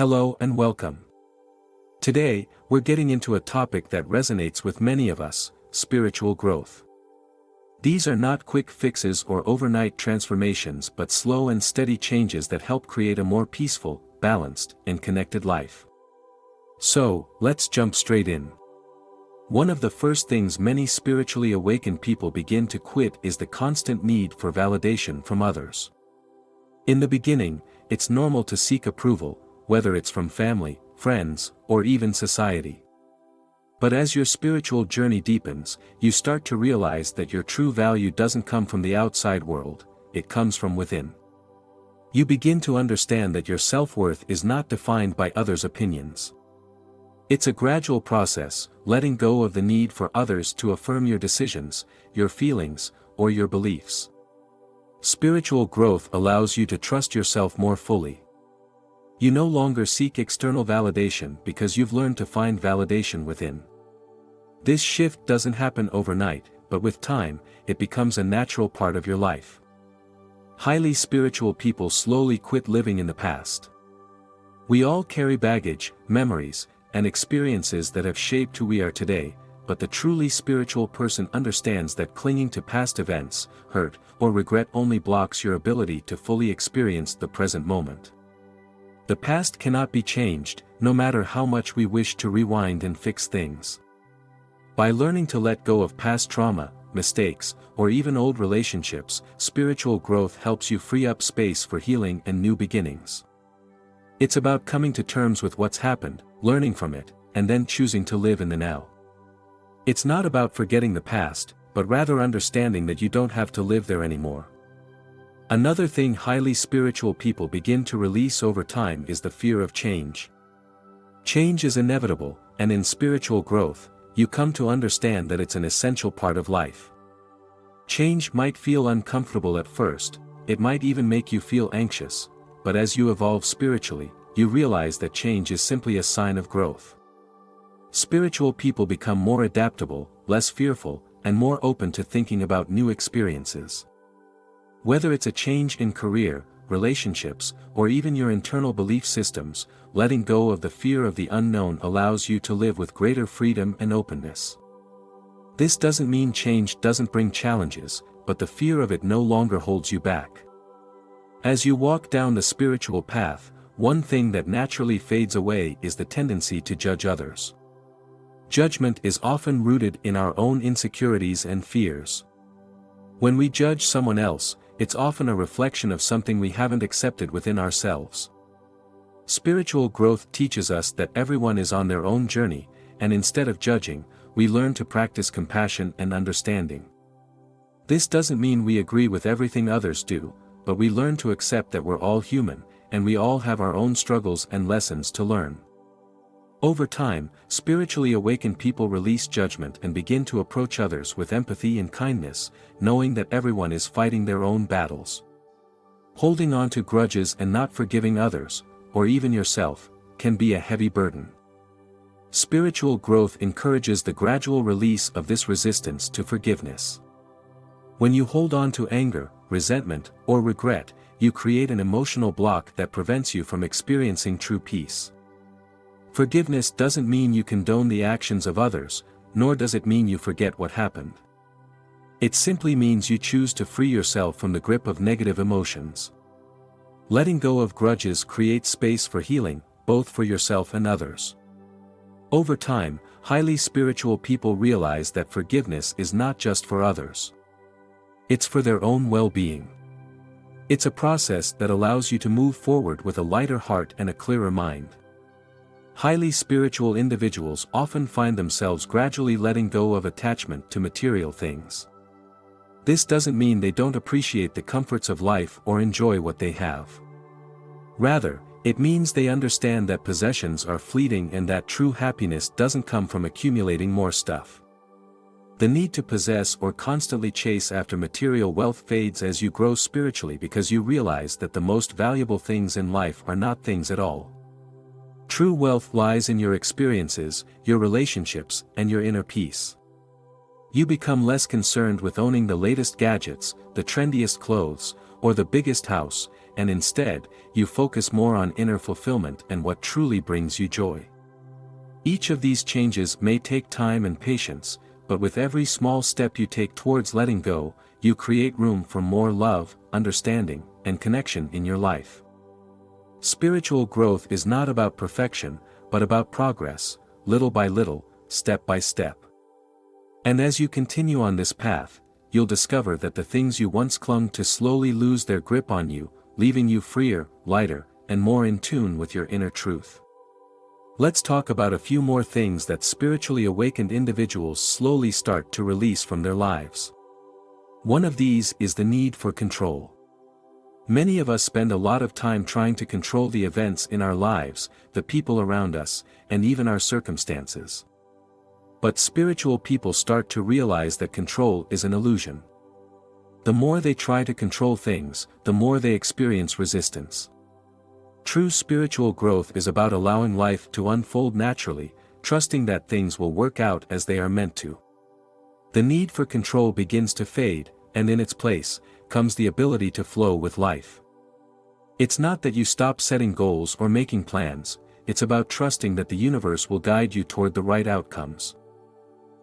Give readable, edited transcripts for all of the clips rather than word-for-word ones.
Hello and welcome. Today, we're getting into a topic that resonates with many of us: spiritual growth. These are not quick fixes or overnight transformations but slow and steady changes that help create a more peaceful, balanced, and connected life. So, let's jump straight in. One of the first things many spiritually awakened people begin to quit is the constant need for validation from others. In the beginning, it's normal to seek approval, whether it's from family, friends, or even society. But as your spiritual journey deepens, you start to realize that your true value doesn't come from the outside world, it comes from within. You begin to understand that your self-worth is not defined by others' opinions. It's a gradual process, letting go of the need for others to affirm your decisions, your feelings, or your beliefs. Spiritual growth allows you to trust yourself more fully. You no longer seek external validation because you've learned to find validation within. This shift doesn't happen overnight, but with time, it becomes a natural part of your life. Highly spiritual people slowly quit living in the past. We all carry baggage, memories, and experiences that have shaped who we are today, but the truly spiritual person understands that clinging to past events, hurt, or regret only blocks your ability to fully experience the present moment. The past cannot be changed, no matter how much we wish to rewind and fix things. By learning to let go of past trauma, mistakes, or even old relationships, spiritual growth helps you free up space for healing and new beginnings. It's about coming to terms with what's happened, learning from it, and then choosing to live in the now. It's not about forgetting the past, but rather understanding that you don't have to live there anymore. Another thing highly spiritual people begin to release over time is the fear of change. Change is inevitable, and in spiritual growth, you come to understand that it's an essential part of life. Change might feel uncomfortable at first, it might even make you feel anxious, but as you evolve spiritually, you realize that change is simply a sign of growth. Spiritual people become more adaptable, less fearful, and more open to thinking about new experiences. Whether it's a change in career, relationships, or even your internal belief systems, letting go of the fear of the unknown allows you to live with greater freedom and openness. This doesn't mean change doesn't bring challenges, but the fear of it no longer holds you back. As you walk down the spiritual path, one thing that naturally fades away is the tendency to judge others. Judgment is often rooted in our own insecurities and fears. When we judge someone else, it's often a reflection of something we haven't accepted within ourselves. Spiritual growth teaches us that everyone is on their own journey, and instead of judging, we learn to practice compassion and understanding. This doesn't mean we agree with everything others do, but we learn to accept that we're all human, and we all have our own struggles and lessons to learn. Over time, spiritually awakened people release judgment and begin to approach others with empathy and kindness, knowing that everyone is fighting their own battles. Holding on to grudges and not forgiving others, or even yourself, can be a heavy burden. Spiritual growth encourages the gradual release of this resistance to forgiveness. When you hold on to anger, resentment, or regret, you create an emotional block that prevents you from experiencing true peace. Forgiveness doesn't mean you condone the actions of others, nor does it mean you forget what happened. It simply means you choose to free yourself from the grip of negative emotions. Letting go of grudges creates space for healing, both for yourself and others. Over time, highly spiritual people realize that forgiveness is not just for others. It's for their own well-being. It's a process that allows you to move forward with a lighter heart and a clearer mind. Highly spiritual individuals often find themselves gradually letting go of attachment to material things. This doesn't mean they don't appreciate the comforts of life or enjoy what they have. Rather, it means they understand that possessions are fleeting and that true happiness doesn't come from accumulating more stuff. The need to possess or constantly chase after material wealth fades as you grow spiritually because you realize that the most valuable things in life are not things at all. True wealth lies in your experiences, your relationships, and your inner peace. You become less concerned with owning the latest gadgets, the trendiest clothes, or the biggest house, and instead, you focus more on inner fulfillment and what truly brings you joy. Each of these changes may take time and patience, but with every small step you take towards letting go, you create room for more love, understanding, and connection in your life. Spiritual growth is not about perfection, but about progress, little by little, step by step. And as you continue on this path, you'll discover that the things you once clung to slowly lose their grip on you, leaving you freer, lighter, and more in tune with your inner truth. Let's talk about a few more things that spiritually awakened individuals slowly start to release from their lives. One of these is the need for control. Many of us spend a lot of time trying to control the events in our lives, the people around us, and even our circumstances. But spiritual people start to realize that control is an illusion. The more they try to control things, the more they experience resistance. True spiritual growth is about allowing life to unfold naturally, trusting that things will work out as they are meant to. The need for control begins to fade, and in its place, comes the ability to flow with life. It's not that you stop setting goals or making plans, it's about trusting that the universe will guide you toward the right outcomes.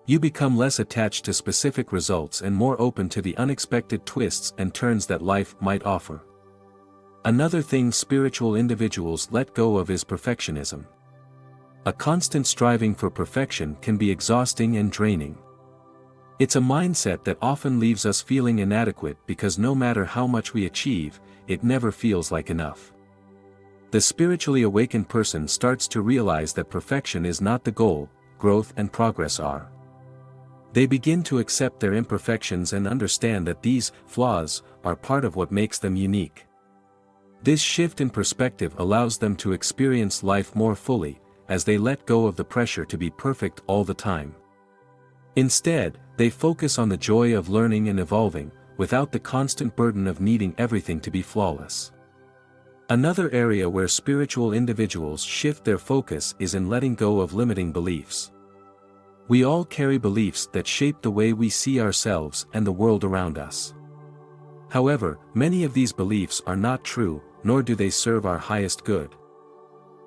You become less attached to specific results and more open to the unexpected twists and turns that life might offer. Another thing spiritual individuals let go of is perfectionism. A constant striving for perfection can be exhausting and draining. It's a mindset that often leaves us feeling inadequate because no matter how much we achieve, it never feels like enough. The spiritually awakened person starts to realize that perfection is not the goal, growth and progress are. They begin to accept their imperfections and understand that these flaws are part of what makes them unique. This shift in perspective allows them to experience life more fully, as they let go of the pressure to be perfect all the time. Instead, they focus on the joy of learning and evolving, without the constant burden of needing everything to be flawless. Another area where spiritual individuals shift their focus is in letting go of limiting beliefs. We all carry beliefs that shape the way we see ourselves and the world around us. However, many of these beliefs are not true, nor do they serve our highest good.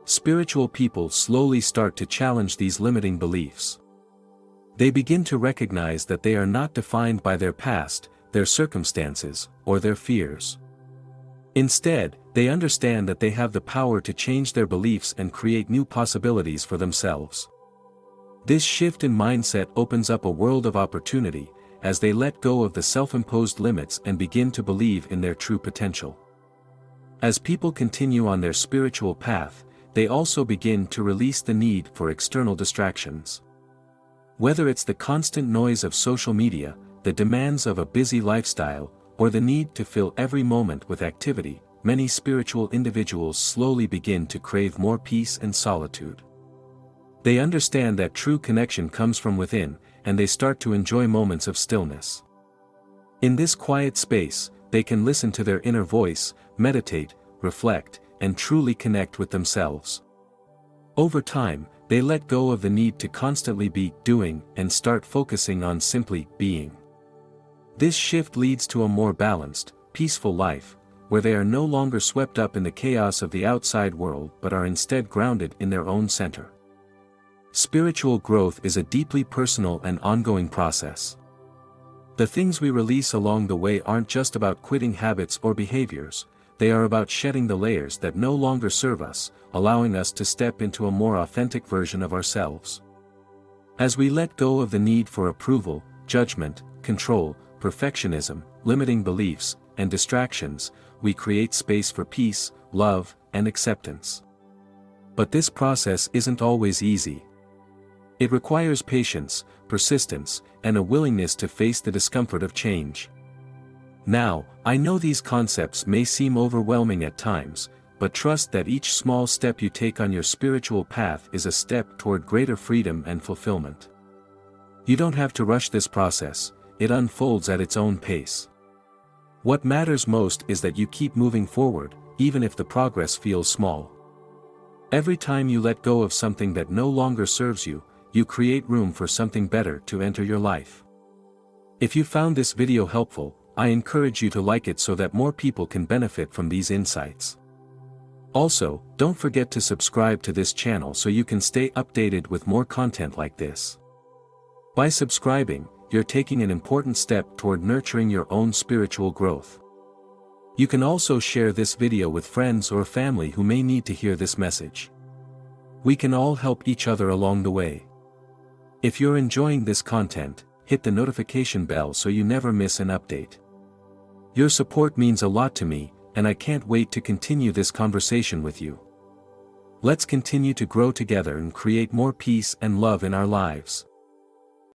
Spiritual people slowly start to challenge these limiting beliefs. They begin to recognize that they are not defined by their past, their circumstances, or their fears. Instead, they understand that they have the power to change their beliefs and create new possibilities for themselves. This shift in mindset opens up a world of opportunity, as they let go of the self-imposed limits and begin to believe in their true potential. As people continue on their spiritual path, they also begin to release the need for external distractions. Whether it's the constant noise of social media, the demands of a busy lifestyle, or the need to fill every moment with activity, many spiritual individuals slowly begin to crave more peace and solitude. They understand that true connection comes from within, and they start to enjoy moments of stillness. In this quiet space, they can listen to their inner voice, meditate, reflect, and truly connect with themselves. Over time, they let go of the need to constantly be doing and start focusing on simply being. This shift leads to a more balanced, peaceful life, where they are no longer swept up in the chaos of the outside world but are instead grounded in their own center. Spiritual growth is a deeply personal and ongoing process. The things we release along the way aren't just about quitting habits or behaviors, they are about shedding the layers that no longer serve us, allowing us to step into a more authentic version of ourselves. As we let go of the need for approval, judgment, control, perfectionism, limiting beliefs, and distractions, we create space for peace, love, and acceptance. But this process isn't always easy. It requires patience, persistence, and a willingness to face the discomfort of change. Now, I know these concepts may seem overwhelming at times, but trust that each small step you take on your spiritual path is a step toward greater freedom and fulfillment. You don't have to rush this process, it unfolds at its own pace. What matters most is that you keep moving forward, even if the progress feels small. Every time you let go of something that no longer serves you, you create room for something better to enter your life. If you found this video helpful, I encourage you to like it so that more people can benefit from these insights. Also, don't forget to subscribe to this channel so you can stay updated with more content like this. By subscribing, you're taking an important step toward nurturing your own spiritual growth. You can also share this video with friends or family who may need to hear this message. We can all help each other along the way. If you're enjoying this content, hit the notification bell so you never miss an update. Your support means a lot to me, and I can't wait to continue this conversation with you. Let's continue to grow together and create more peace and love in our lives.